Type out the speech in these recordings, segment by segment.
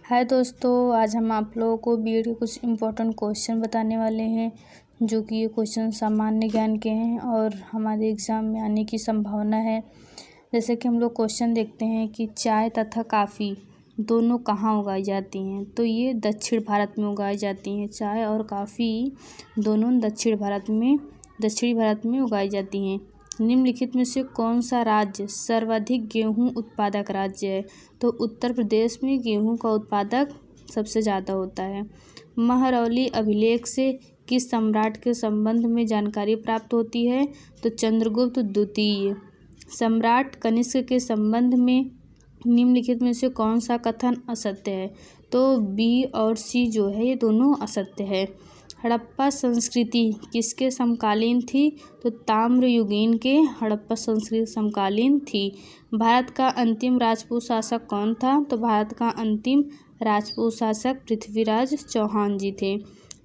हाय दोस्तों, आज हम आप लोगों को बीएड के कुछ इम्पोर्टेंट क्वेश्चन बताने वाले हैं जो कि ये क्वेश्चन सामान्य ज्ञान के हैं और हमारे एग्ज़ाम में आने की संभावना है। जैसे कि हम लोग क्वेश्चन देखते हैं कि चाय तथा कॉफ़ी दोनों कहाँ उगाई जाती हैं, तो ये दक्षिण भारत में उगाई जाती हैं। चाय और कॉफ़ी दोनों दक्षिणी भारत में उगाई जाती हैं। निम्नलिखित में से कौन सा राज्य सर्वाधिक गेहूं उत्पादक राज्य है? तो उत्तर प्रदेश में गेहूं का उत्पादक सबसे ज़्यादा होता है। महरौली अभिलेख से किस सम्राट के संबंध में जानकारी प्राप्त होती है? तो चंद्रगुप्त द्वितीय। सम्राट कनिष्क के संबंध में निम्नलिखित में से कौन सा कथन असत्य है? तो बी और सी जो है ये दोनों असत्य है। हड़प्पा संस्कृति किसके समकालीन थी? तो ताम्रयुगीन के हड़प्पा संस्कृति समकालीन थी। भारत का अंतिम राजपूत शासक कौन था? तो भारत का अंतिम राजपूत शासक पृथ्वीराज चौहान जी थे।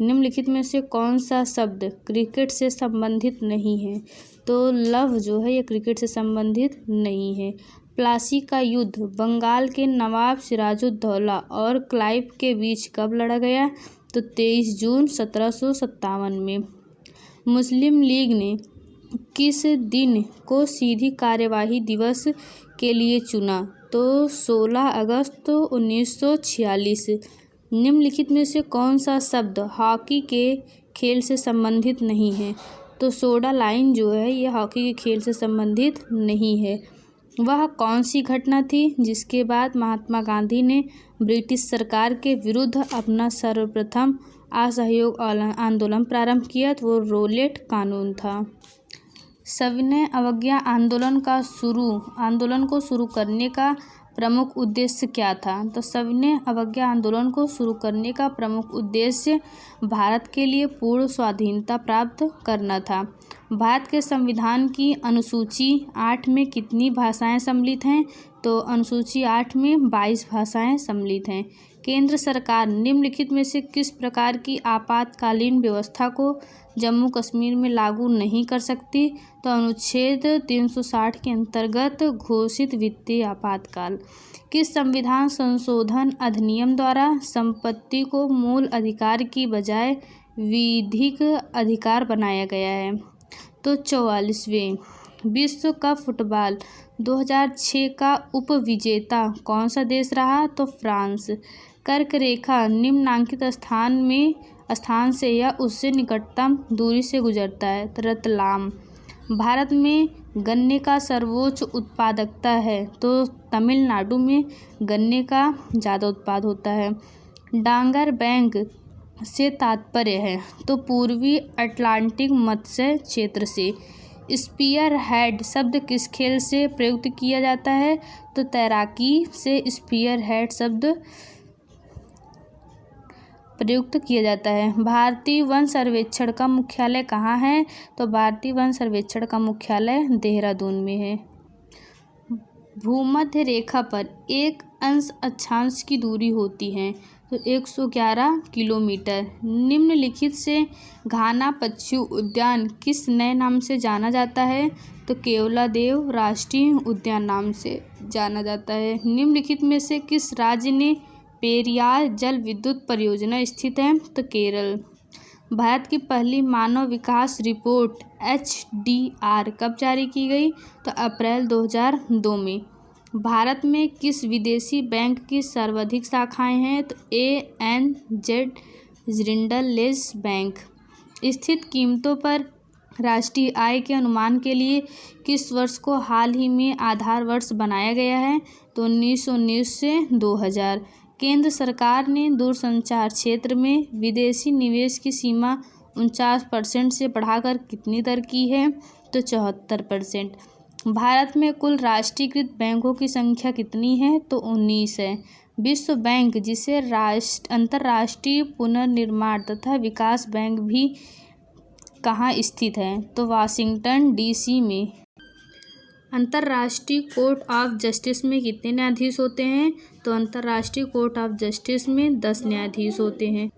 निम्नलिखित में से कौन सा शब्द क्रिकेट से संबंधित नहीं है? तो लव जो है ये क्रिकेट से संबंधित नहीं है। प्लासी का युद्ध बंगाल के नवाब सिराजुद्दौला और क्लाइव के बीच कब लड़ा गया? तो 23 जून 1757 में। मुस्लिम लीग ने किस दिन को सीधी कार्यवाही दिवस के लिए चुना? तो 16 अगस्त 1946। निम्नलिखित में से कौन सा शब्द हॉकी के खेल से संबंधित नहीं है? तो सोडा लाइन जो है ये हॉकी के खेल से संबंधित नहीं है। वह कौन सी घटना थी जिसके बाद महात्मा गांधी ने ब्रिटिश सरकार के विरुद्ध अपना सर्वप्रथम असहयोग आंदोलन प्रारंभ किया? तो वो रोलेट कानून था। सविनय अवज्ञा आंदोलन को शुरू करने का प्रमुख उद्देश्य क्या था? तो सविनय अवज्ञा आंदोलन को शुरू करने का प्रमुख उद्देश्य भारत के लिए पूर्ण स्वाधीनता प्राप्त करना था। भारत के संविधान की अनुसूची 8 में कितनी भाषाएं सम्मिलित हैं? तो अनुसूची 8 में 22 भाषाएं सम्मिलित हैं। केंद्र सरकार निम्नलिखित में से किस प्रकार की आपातकालीन व्यवस्था को जम्मू कश्मीर में लागू नहीं कर सकती? तो अनुच्छेद 360 के अंतर्गत घोषित वित्तीय आपातकाल। किस संविधान संशोधन अधिनियम द्वारा संपत्ति को मूल अधिकार की बजाय विधिक अधिकार बनाया गया है? तो 44वें। विश्व कप फुटबॉल 2006 का उपविजेता कौन सा देश रहा? तो फ्रांस। कर्क रेखा निम्नांकित स्थान से या उससे निकटतम दूरी से गुजरता है? तो रतलाम। भारत में गन्ने का सर्वोच्च उत्पादकता है? तो तमिलनाडु में गन्ने का ज़्यादा उत्पाद होता है। डांगर बैंक से तात्पर्य है? तो पूर्वी अटलांटिक मत्स्य क्षेत्र से। स्पीयर हेड शब्द किस खेल से प्रयुक्त किया जाता है? तो तैराकी से स्पीयर हेड शब्द प्रयुक्त किया जाता है। भारतीय वन सर्वेक्षण का मुख्यालय कहाँ है? तो भारतीय वन सर्वेक्षण का मुख्यालय देहरादून में है। भूमध्य रेखा पर एक अंश अक्षांश की दूरी होती है? तो 111 किलोमीटर। निम्नलिखित से घाना पक्षी उद्यान किस नए नाम से जाना जाता है? तो केवलादेव राष्ट्रीय उद्यान नाम से जाना जाता है। निम्नलिखित में से किस राज्य ने पेरियार जल विद्युत परियोजना स्थित है? तो केरल। भारत की पहली मानव विकास रिपोर्ट HDR कब जारी की गई? तो अप्रैल 2002 में। भारत में किस विदेशी बैंक की सर्वाधिक शाखाएं हैं? तो ANZ जिंदल लेस बैंक। स्थिर कीमतों पर राष्ट्रीय आय के अनुमान के लिए किस वर्ष को हाल ही में आधार वर्ष बनाया गया है? तो 1919 से 2000। केंद्र सरकार ने दूरसंचार क्षेत्र में विदेशी निवेश की सीमा 49% से बढ़ाकर कितनी दर की है? तो 74%। भारत में कुल राष्ट्रीयकृत बैंकों की संख्या कितनी है? तो 19 है। विश्व बैंक, जिसे अंतर्राष्ट्रीय पुनर्निर्माण तथा विकास बैंक भी कहाँ स्थित है? तो वाशिंगटन DC में। अंतर्राष्ट्रीय कोर्ट ऑफ जस्टिस में कितने न्यायाधीश होते हैं? तो अंतर्राष्ट्रीय कोर्ट ऑफ जस्टिस में 10 न्यायाधीश होते हैं।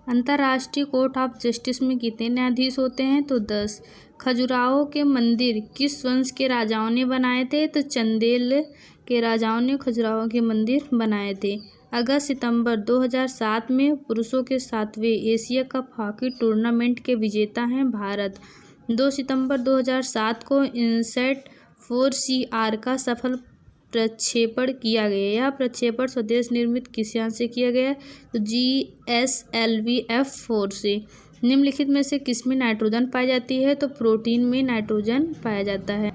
अंतर्राष्ट्रीय कोर्ट ऑफ जस्टिस में कितने न्यायाधीश होते हैं? तो 10। खजुराहो के मंदिर किस वंश के राजाओं ने बनाए थे? तो चंदेल के राजाओं ने खजुराहो के मंदिर बनाए थे। अगस्त सितंबर 2007 में पुरुषों के 7वें एशिया कप हॉकी टूर्नामेंट के विजेता हैं भारत। 2 सितंबर 2007 को इनसैट 4CR का सफल प्रक्षेपण किया गया। यह प्रक्षेपण स्वदेश निर्मित किस यान से किया गया? तो GSLV F4 से। निम्नलिखित में से किसमें नाइट्रोजन पाई जाती है? तो प्रोटीन में नाइट्रोजन पाया जाता है।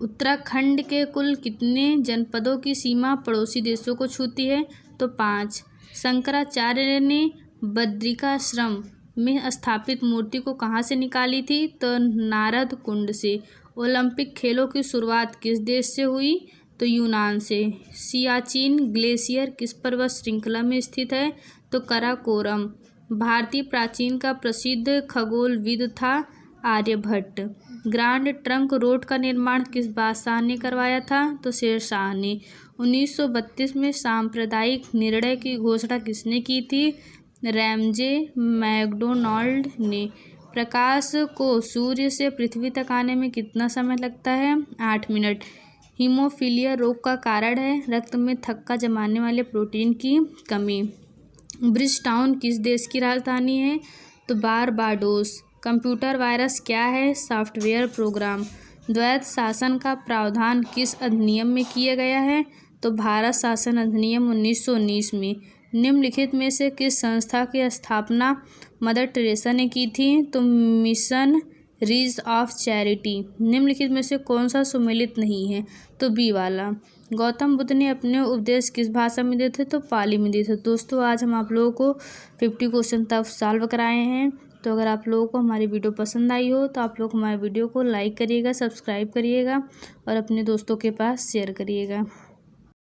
उत्तराखंड के कुल कितने जनपदों की सीमा पड़ोसी देशों को छूती है? तो 5। शंकराचार्य ने बद्रिकाश्रम में स्थापित मूर्ति को कहाँ से निकाली थी? तो नारद कुंड से। ओलंपिक खेलों की शुरुआत किस देश से हुई? तो यूनान से। सियाचिन ग्लेशियर किस पर्वत श्रृंखला में स्थित है? तो कराकोरम। भारतीय प्राचीन का प्रसिद्ध खगोलविद था आर्यभट्ट। ग्रांड ट्रंक रोड का निर्माण किस बादशाह ने करवाया था? तो शेरशाह ने। 1932 में सांप्रदायिक निर्णय की घोषणा किसने की थी? रैमजे मैकडोनाल्ड ने। प्रकाश को सूर्य से पृथ्वी तक आने में कितना समय लगता है? 8 मिनट। हीमोफीलिया रोग का कारण है रक्त में थक्का जमाने वाले प्रोटीन की कमी। ब्रिजटाउन किस देश की राजधानी है? तो बारबाडोस। कंप्यूटर वायरस क्या है? Software program. द्वैध शासन का प्रावधान किस अधिनियम में किया गया है? तो भारत शासन अधिनियम 1919 में। निम्नलिखित में से किस संस्था की स्थापना मदर टेरेसा ने की थी? तो मिशन रीज ऑफ चैरिटी। निम्नलिखित में से कौन सा सुमेलित नहीं है? तो बी वाला। गौतम बुद्ध ने अपने उपदेश किस भाषा में दिए थे? तो पाली में दिए थे। दोस्तों आज हम आप लोगों को 50 क्वेश्चन तक सॉल्व कराए हैं। तो अगर आप लोगों को हमारी वीडियो पसंद आई हो तो आप लोग हमारे वीडियो को लाइक करिएगा, सब्सक्राइब करिएगा और अपने दोस्तों के पास शेयर करिएगा।